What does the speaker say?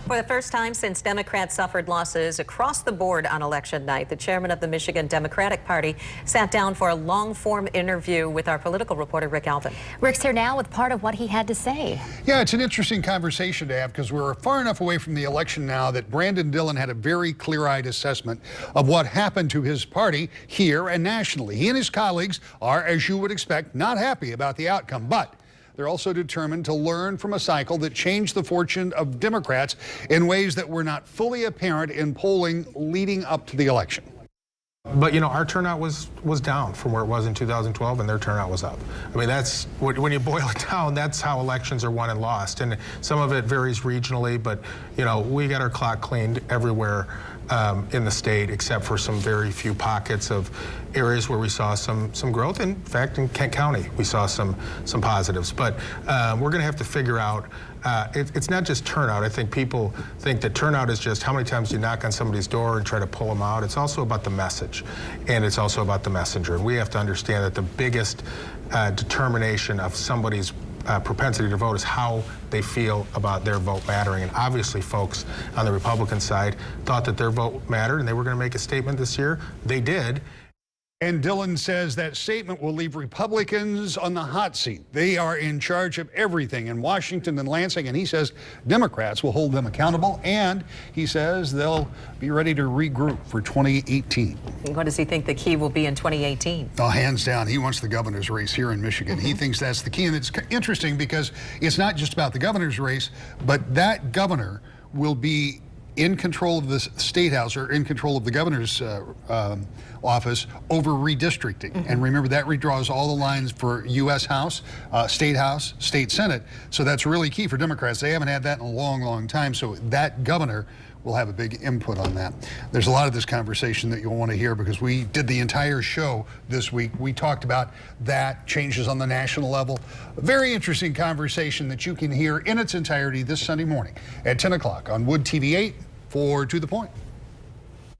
For the first time since Democrats suffered losses across the board on election night, the chairman of the Michigan Democratic Party sat down for a long-form interview with our political reporter, Rick Alvin. Rick's here now with part of what he had to say. Yeah, it's an interesting conversation to have because we're far enough away from the election now that Brandon Dillon had a very clear-eyed assessment of what happened to his party here and nationally. He and his colleagues are, as you would expect, not happy about the outcome, but they're also determined to learn from a cycle that changed the fortune of Democrats in ways that were not fully apparent in polling leading up to the election. But, you know, our turnout was down from where it was in 2012, and their turnout was up. I mean, that's, when you boil it down, that's how elections are won and lost. And some of it varies regionally, but, you know, we got our clock cleaned everywhere in the state, except for some very few pockets of areas where we saw some growth. In fact, in Kent County, we saw some positives. But we're going to have to figure out, it's not just turnout. I think people think that turnout is just how many times you knock on somebody's door and try to pull them out. It's also about the message, and it's also about the messenger. And we have to understand that the biggest determination of somebody's propensity to vote is how they feel about their vote mattering. And obviously folks on the Republican side thought that their vote mattered and they were going to make a statement this year. They did. And Dillon says that statement will leave Republicans on the hot seat. They are in charge of everything in Washington and Lansing, and he says Democrats will hold them accountable, and he says they'll be ready to regroup for 2018. What does he think the key will be in 2018? Oh, hands down, he wants the governor's race here in Michigan. He thinks that's the key, and it's interesting because it's not just about the governor's race, but that governor will be in control of the state house or in control of the governor's office over redistricting. And remember, that redraws all the lines for U.S. House, State Senate. So that's really key for Democrats. They haven't had that in a long, long time. So that governor will have a big input on that. There's a lot of this conversation that you'll want to hear because we did the entire show this week. We talked about that, changes on the national level. A very interesting conversation that you can hear in its entirety this Sunday morning at 10 o'clock on Wood TV 8 for To the Point.